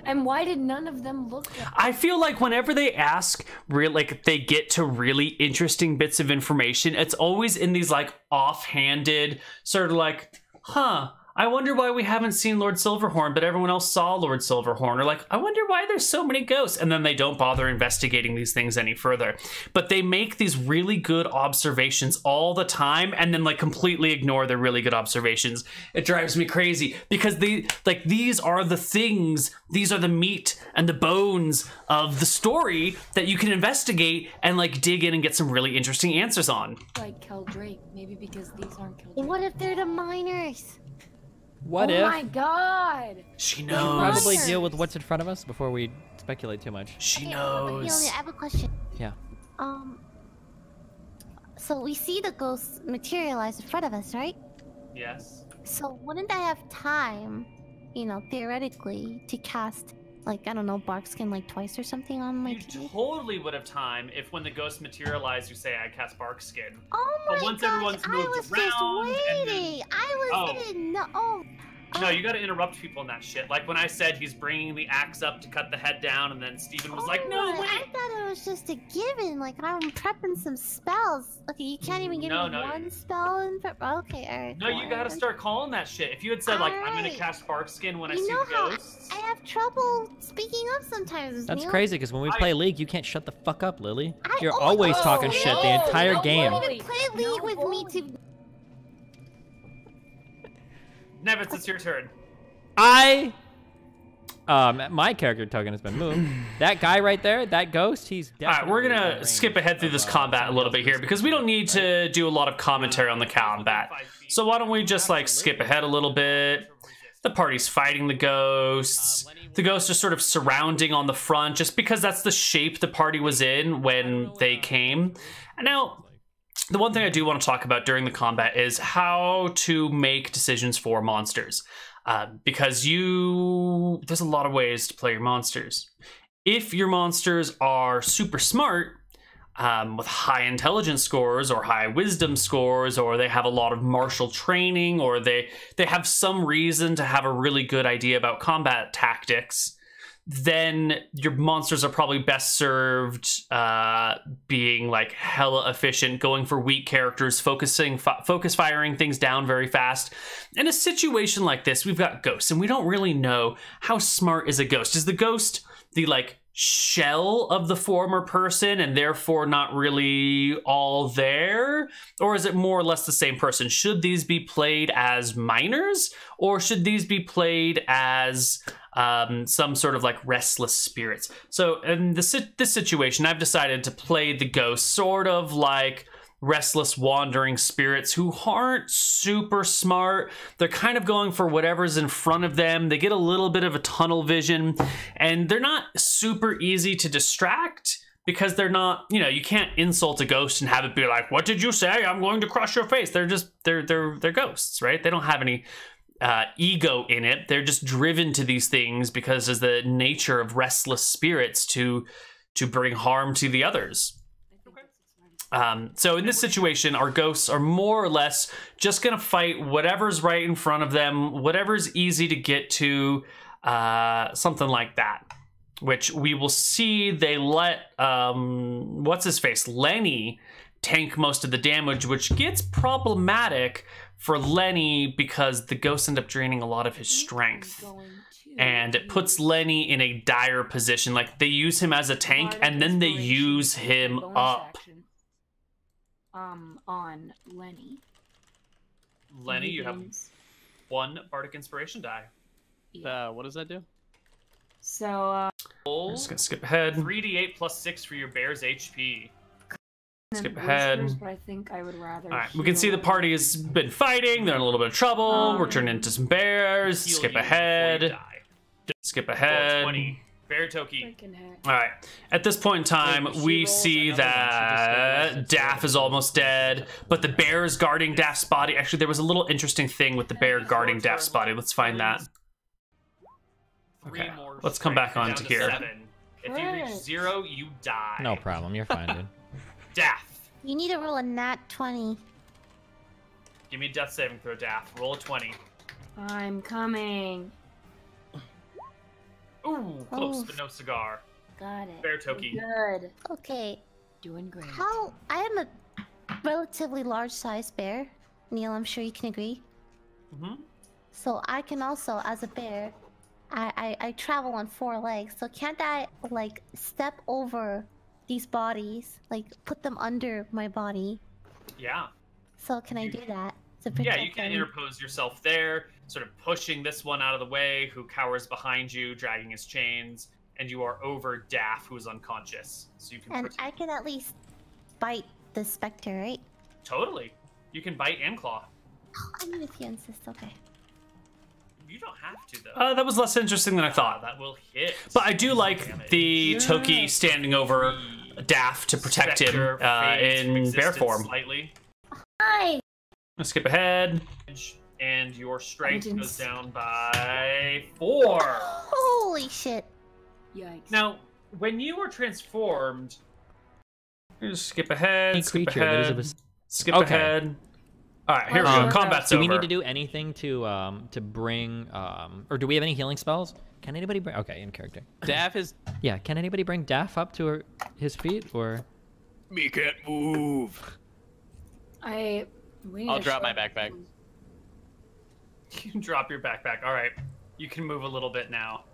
And why did none of them look like I feel like whenever they ask, like they get to really interesting bits of information, it's always in these like offhanded sort of like, huh, I wonder why we haven't seen Lord Silverhorn, but everyone else saw Lord Silverhorn. Or like, I wonder why there's so many ghosts. And then they don't bother investigating these things any further. But they make these really good observations all the time and then like completely ignore their really good observations. It drives me crazy because these are the things, these are the meat and the bones of the story that you can investigate and like dig in and get some really interesting answers on. Keldrake? Maybe because these aren't Keldrake. What if they're the miners? What oh if? my god! She We knows. probably Monsters. deal with what's in front of us before we speculate too much. She Okay, knows. I have a question. Yeah. So we see the ghosts materialize in front of us, right? Yes. So wouldn't I have time, you know, theoretically, to cast, like, I don't know, barkskin like twice or something on my You team? totally would have time if when the ghosts materialize, you say I cast Barkskin. Oh my But once gosh, everyone's I moved was around just and then- waiting. I didn't know. Oh. No, you gotta interrupt people in that shit. Like when I said he's bringing the axe up to cut the head down, and then Steven was like, no, my, wait! I thought it was just a given. Like, I'm prepping some spells. Okay, you can't even give No, me no. one spell in prep. Okay, alright. No, you gotta start calling that shit. If you had said, like, I'm gonna Alright. cast Barkskin when I You see know the how ghosts. I have trouble speaking up sometimes. That's Neal. crazy, because when we I- play League, you can't shut the fuck up, Lily. I- You're oh, always oh, talking oh, shit the no, entire no, game. You don't even play League with me to. Nevitz, it's your turn. My character token has been moved. That guy right there, that ghost, he's All right, definitely we're in gonna range skip ahead through this of, combat a little somebody bit here else's because we don't need to do a lot of commentary on the combat. So why don't we just like skip ahead a little bit? The party's fighting the ghosts. The ghosts are sort of surrounding on the front just because that's the shape the party was in when they came. And now, the one thing I do want to talk about during the combat is how to make decisions for monsters. Because there's a lot of ways to play your monsters. If your monsters are super smart, with high intelligence scores or high wisdom scores, or they have a lot of martial training, or they have some reason to have a really good idea about combat tactics, then your monsters are probably best served being like hella efficient, going for weak characters, focus firing things down very fast. In a situation like this, we've got ghosts, and we don't really know how smart is a ghost. Is the ghost the like shell of the former person and therefore not really all there? Or is it more or less the same person? Should these be played as minors, or should these be played as some sort of like restless spirits? So in this situation, I've decided to play the ghosts sort of like restless wandering spirits who aren't super smart. They're kind of going for whatever's in front of them. They get a little bit of a tunnel vision, and they're not super easy to distract because they're not, you know, you can't insult a ghost and have it be like, what did you say? I'm going to crush your face. They're just, they're ghosts, right? They don't have any ego in it. They're just driven to these things because of the nature of restless spirits to bring harm to the others. So in this situation, our ghosts are more or less just going to fight whatever's right in front of them, whatever's easy to get to, something like that. Which we will see they let, what's-his-face, Lenny, tank most of the damage, which gets problematic for Lenny because the ghosts end up draining a lot of his strength. And it puts Lenny in a dire position. Like, they use him as a tank, and then they use him up. On Lenny. Lenny, you have 1 Bardic Inspiration die. What does that do? So, I'm just gonna skip ahead. 3d8 plus 6 for your bear's HP. Skip ahead. But I think I would rather. All right, we can see the party has been fighting. They're in a little bit of trouble. We're turning into some bears. Skip ahead. Skip ahead. 20. Bear Toki. All right. At this point in time, we see that Daff is almost dead, but the bear is guarding Daff's body. Actually, there was a little interesting thing with the bear guarding Daff's body. Let's find that. Okay, let's come back on to here. 7. If you reach 0, you die. No problem, you're fine, dude. Daff. You need to roll a nat 20. Give me a death saving throw, Daff. Roll a 20. I'm coming. Ooh, close, but no cigar. Got it. Bear Toki. Good. Okay. Doing great. I am a relatively large-sized bear. Neal, I'm sure you can agree. Mm-hmm. So I can also, as a bear, I travel on 4 legs. So can't I, like, step over these bodies, like, put them under my body? Yeah. So can I do that? Yeah, you can interpose yourself there, sort of pushing this one out of the way, who cowers behind you, dragging his chains, and you are over Daff, who's unconscious. So you can. And I can at least bite the specter, right? Totally. You can bite and claw. I'm with you, insist. Okay. You don't have to, though. That was less interesting than I thought. That will hit. But I do like the Toki standing over Daff to protect him in bear form. Slightly. Hi. Let's skip ahead. And your strength goes down by 4. Holy shit. Yikes. Now, when you were transformed... Just skip ahead, skip creature that ahead, is a skip Okay. ahead. Alright, here we go. Combat's do over. we need to do anything to bring or do we have any healing spells? Can anybody bring in character? Daff is Yeah, can anybody bring Daff up to his feet or Me can't move. I'll drop my backpack. You can drop your backpack. Alright. You can move a little bit now.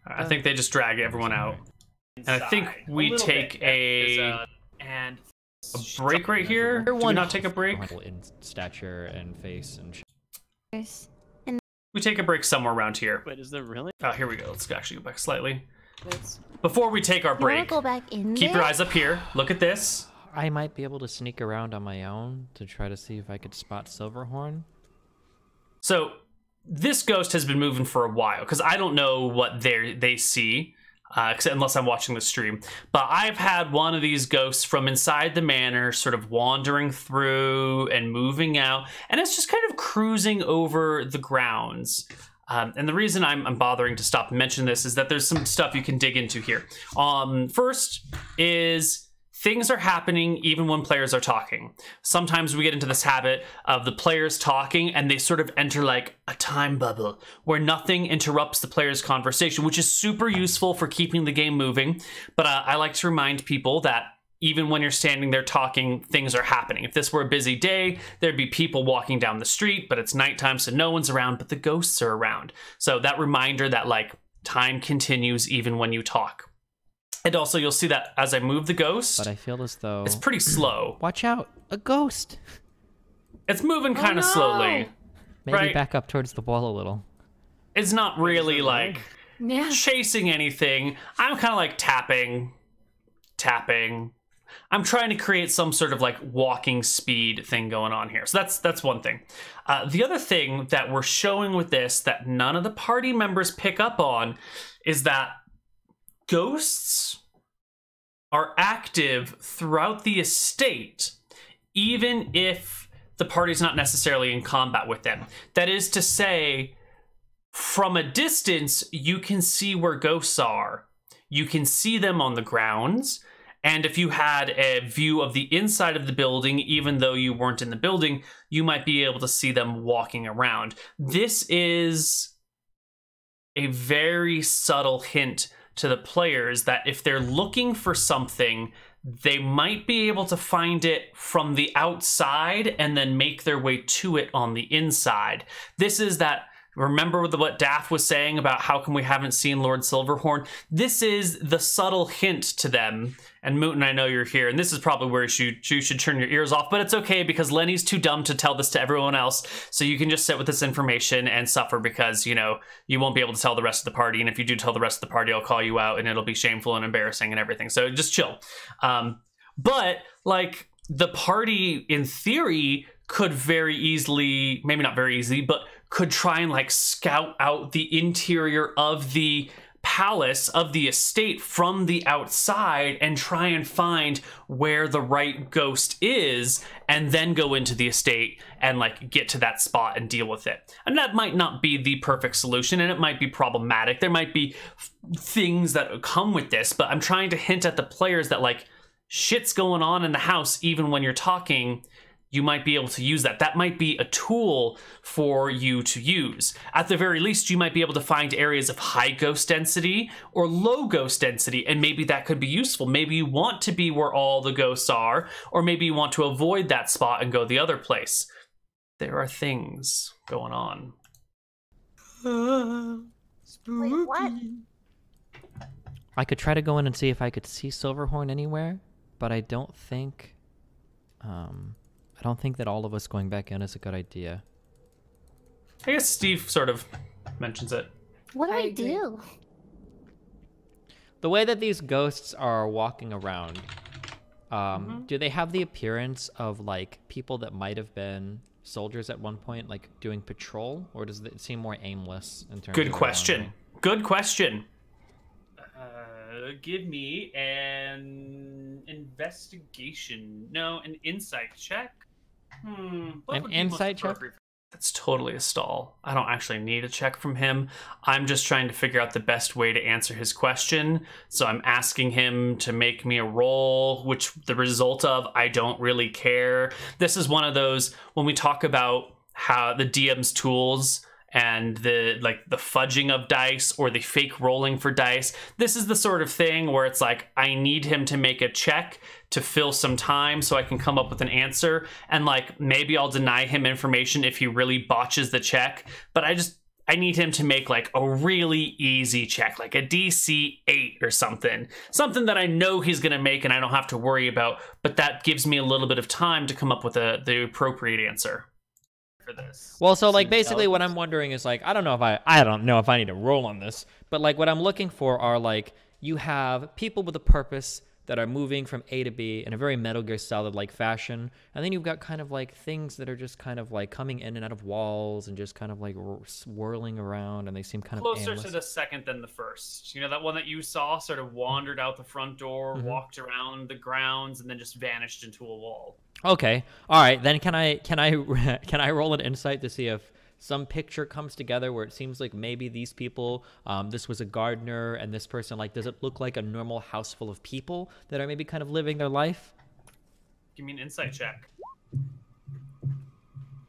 I think they just drag everyone out. And I think we take a break right here. Do we not take a break? in stature and face and We take a break somewhere around here. Wait, is there really? Oh, here we go. Let's actually go back slightly. Before we take our You wanna break, go back in keep there? your eyes up here. Look at this. I might be able to sneak around on my own to try to see if I could spot Silverhorn. So this ghost has been moving for a while because I don't know what they see unless I'm watching the stream. But I've had one of these ghosts from inside the manor sort of wandering through and moving out, and it's just kind of cruising over the grounds. And the reason I'm bothering to stop and mention this is that there's some stuff you can dig into here. First is things are happening even when players are talking. Sometimes we get into this habit of the players talking and they sort of enter like a time bubble where nothing interrupts the player's conversation, which is super useful for keeping the game moving. But I like to remind people that even when you're standing there talking, things are happening. If this were a busy day, there'd be people walking down the street, but it's nighttime, so no one's around, but the ghosts are around. So that reminder that like time continues even when you talk. And also, you'll see that as I move the ghost, But I feel as though... it's pretty slow. Watch out! A ghost! It's moving kind of slowly. Maybe Right. back up towards the wall a little. It's not really like Yeah. chasing anything. I'm kind of like tapping. I'm trying to create some sort of like walking speed thing going on here. So that's one thing. The other thing that we're showing with this that none of the party members pick up on is that ghosts are active throughout the estate, even if the party's not necessarily in combat with them. That is to say, from a distance, you can see where ghosts are. You can see them on the grounds. And if you had a view of the inside of the building, even though you weren't in the building, you might be able to see them walking around. This is a very subtle hint to the players that if they're looking for something, they might be able to find it from the outside and then make their way to it on the inside. This is that, remember what Daff was saying about how come we haven't seen Lord Silverhorn? This is the subtle hint to them. And Mooten, I know you're here, and this is probably where you should turn your ears off, but it's okay because Lenny's too dumb to tell this to everyone else, so you can just sit with this information and suffer because, you know, you won't be able to tell the rest of the party, and if you do tell the rest of the party, I'll call you out, and it'll be shameful and embarrassing and everything, so just chill. But, like, the party, in theory, could very easily, maybe not very easily, but could try and, like, scout out the interior of the palace, of the estate from the outside and try and find where the right ghost is and then go into the estate and like get to that spot and deal with it. And that might not be the perfect solution and it might be problematic. There might be things that come with this, but I'm trying to hint at the players that like shit's going on in the house even when you're talking. You might be able to use that. That might be a tool for you to use. At the very least, you might be able to find areas of high ghost density or low ghost density, and maybe that could be useful. Maybe you want to be where all the ghosts are, or maybe you want to avoid that spot and go the other place. There are things going on. Wait, what? I could try to go in and see if I could see Silverhorn anywhere, but I don't think that all of us going back in is a good idea. I guess Steve sort of mentions it. What do I we agree. do? The way that these ghosts are walking around, do they have the appearance of like people that might have been soldiers at one point, like doing patrol, or does it seem more aimless in terms Good of their question. wandering? Good question. Give me an investigation. No, an insight check. What An would be most insight check? appropriate? That's totally a stall. I don't actually need a check from him. I'm just trying to figure out the best way to answer his question. So I'm asking him to make me a roll, which the result of, I don't really care. This is one of those, when we talk about how the DM's tools and the fudging of dice or the fake rolling for dice, this is the sort of thing where it's like, I need him to make a check to fill some time so I can come up with an answer, and like maybe I'll deny him information if he really botches the check, but I need him to make like a really easy check, like a DC 8 or something that I know he's gonna make and I don't have to worry about, but that gives me a little bit of time to come up with the appropriate answer for this. Well, so like basically what I'm wondering is like, I don't know if I need to roll on this, but like what I'm looking for are like, you have people with a purpose that are moving from A to B in a very Metal Gear Solid-like fashion, and then you've got kind of like things that are just kind of like coming in and out of walls and just kind of like swirling around, and they seem kind of Closer aimless. to the second than the first. You know, that one that you saw sort of wandered out the front door, walked around the grounds, and then just vanished into a wall. Okay, all right. Then can I roll an insight to see if some picture comes together where it seems like maybe these people, this was a gardener, and this person, like, does it look like a normal house full of people that are maybe kind of living their life? Give me an insight check.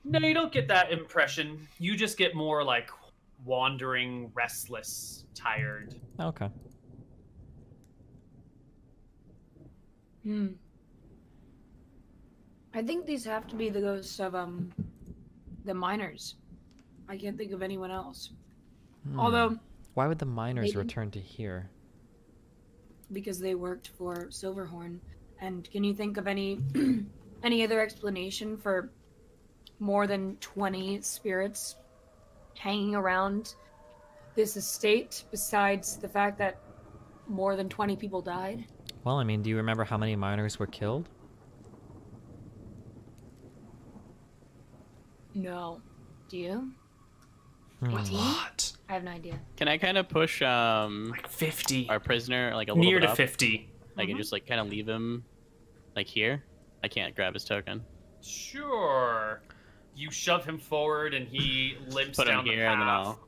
No, you don't get that impression. You just get more like wandering, restless, tired. Okay. I think these have to be the ghosts of the miners. I can't think of anyone else. Although Why would the miners Maybe. return to here? because they worked for Silverhorn. And can you think of any any other explanation for more than 20 spirits hanging around this estate besides the fact that more than 20 people died? Well, I mean, do you remember how many miners were killed? No. Do you? A 18? lot. I have no idea. Can I kind of push Like 50. our prisoner like a little Near bit to up? 50. I can just like kind of leave him like here. I can't grab his token. Sure. You shove him forward and he limps Put him down the here path. and then I'll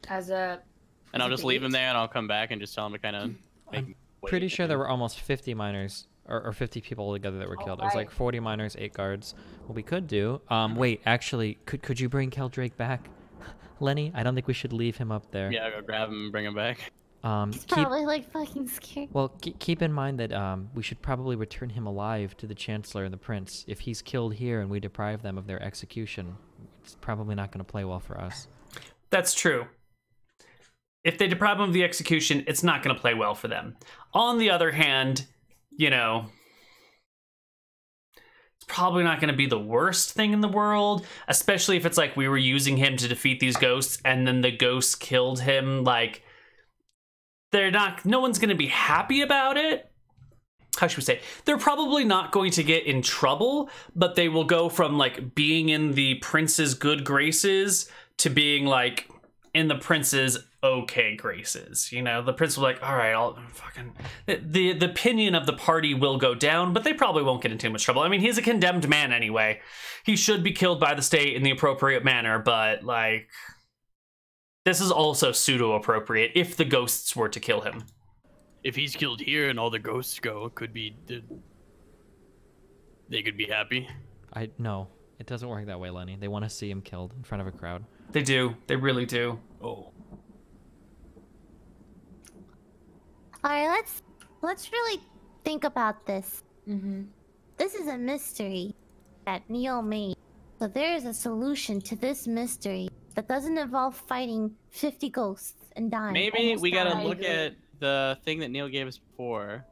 As I'll a just leave him bait? there and I'll come back and just tell him to kind of make. I'm pretty sure there were almost 50 miners, or 50 people altogether that were killed. It was like 40 miners, 8 guards. What we could do, wait, actually, could you bring Keldrake back? Lenny, I don't think we should leave him up there. Yeah, I'll go grab him and bring him back. He's probably like fucking scared. Well, keep in mind that we should probably return him alive to the Chancellor and the Prince. If he's killed here and we deprive them of their execution, it's probably not going to play well for us. That's true. If they deprive them of the execution, it's not going to play well for them. On the other hand, you know, it's probably not going to be the worst thing in the world, especially if it's like we were using him to defeat these ghosts and then the ghosts killed him. Like, no one's going to be happy about it. How should we say? They're probably not going to get in trouble, but they will go from like being in the prince's good graces to being like in the prince's okay graces. You know, the prince will be like, all right, I'll fucking... The opinion of the party will go down, but they probably won't get in too much trouble. I mean, he's a condemned man anyway. He should be killed by the state in the appropriate manner, but like... This is also pseudo-appropriate if the ghosts were to kill him. If he's killed here and all the ghosts go, it could be... They could be happy. No, it doesn't work that way, Lenny. They want to see him killed in front of a crowd. They do. They really do. Oh. All right, let's really think about this. Mm-hmm. This is a mystery that Neal made. So there is a solution to this mystery that doesn't involve fighting 50 ghosts and dying. Maybe Almost we gotta dying. look at the thing that Neal gave us before,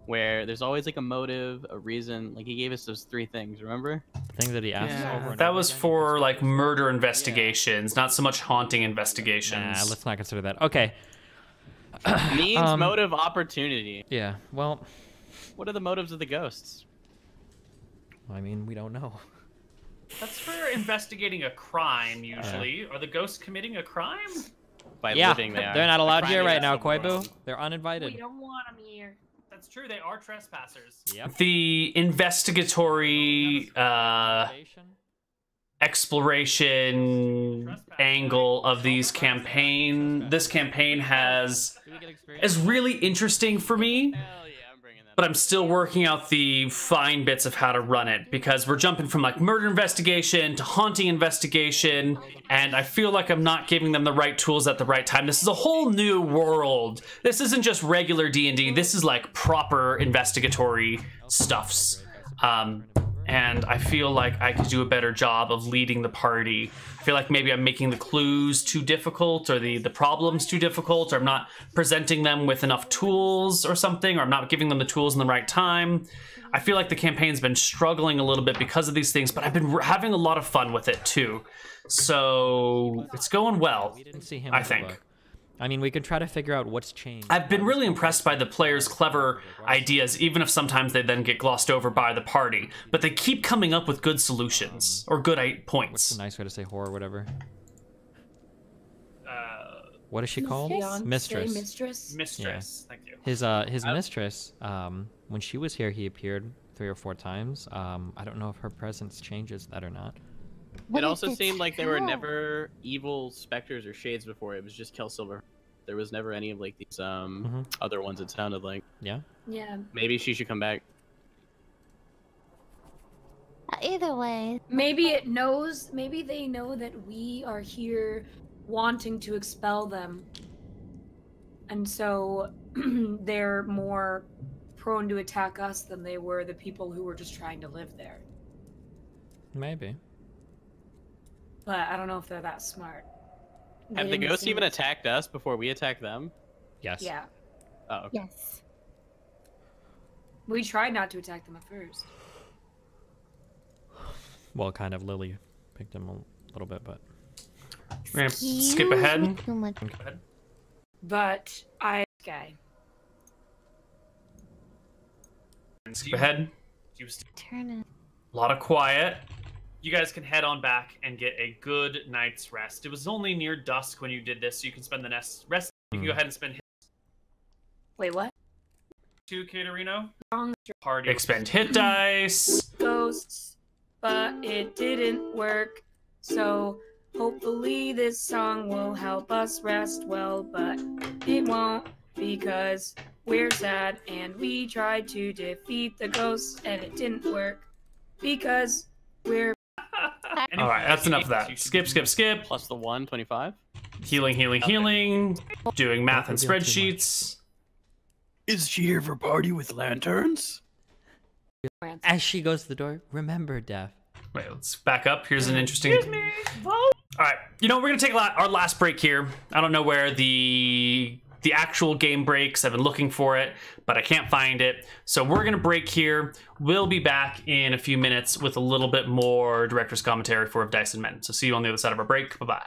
where there's always like a motive, a reason. Like he gave us those 3 things, remember? Things that he asked Yeah, over and that over was again? for like murder investigations, not so much haunting investigations. Nah, let's not consider that. Okay. Means, motive, opportunity. Yeah, well, What are the motives of the ghosts? I mean, we don't know. That's for investigating a crime, usually. Are the ghosts committing a crime? By Yeah, living they are. they're not allowed here Crime right is now, the world. Koibu. They're uninvited. We don't want them here. That's true, they are trespassers. Yep. The investigatory exploration angle of this campaign is really interesting for me. Hell yeah, I'm bringing that But up. I'm still working out the fine bits of how to run it because we're jumping from like murder investigation to haunting investigation, and I feel like I'm not giving them the right tools at the right time. This is a whole new world. This isn't just regular D&D. This is like proper investigatory stuffs. And I feel like I could do a better job of leading the party. I feel like maybe I'm making the clues too difficult or the problems too difficult, or I'm not presenting them with enough tools or something, or I'm not giving them the tools in the right time. I feel like the campaign's been struggling a little bit because of these things, but I've been having a lot of fun with it too. So it's going well, We didn't see him I in the think. book. I mean, we could try to figure out what's changed. I've been really impressed by the players' clever ideas, even if sometimes they then get glossed over by the party. But they keep coming up with good solutions, or good What's points. a nice way to say whore or whatever? What is she Does called? Fiance Mistress. Mistress. Mistress, thank you. His mistress, when she was here, he appeared 3 or 4 times. I don't know if her presence changes that or not. What It if also it's seemed like there were her? never evil specters or shades before. It was just Kelsilver. There was never any of like these other ones. It sounded like. Yeah. Yeah. Maybe she should come back. Either way, Maybe they know that we are here wanting to expel them. And so they're more prone to attack us than they were the people who were just trying to live there. Maybe. But I don't know if they're that smart. They Have the didn't ghosts seem- even attacked us before we attacked them? Yes. Yeah. Oh, okay. yes. We tried not to attack them at first. Well, kind of. Lily picked him a little bit, but We're gonna skip ahead. Too much. But okay. Skip ahead. Turn it. A lot of quiet. You guys can head on back and get a good night's rest. It was only near dusk when you did this, so you can spend the rest. You can go ahead and spend Wait, what? to Caterino. Wrong. Party. Expend hit dice. Ghosts, but it didn't work. So hopefully this song will help us rest well, but it won't because we're sad and we tried to defeat the ghosts and it didn't work because we're All right, that's enough of that. Skip, skip, skip. Plus the 125. Healing, healing, healing. Doing math and Don't reveal too spreadsheets. Is she here for party with lanterns? as she goes to the door, remember, Death. Wait, let's back up. Here's an interesting. All right, you know, we're gonna take our last break here. I don't know where the actual game breaks. I've been looking for it, but I can't find it. So we're gonna break here. We'll be back in a few minutes with a little bit more director's commentary for Of Dice and Men. So see you on the other side of our break. Bye bye.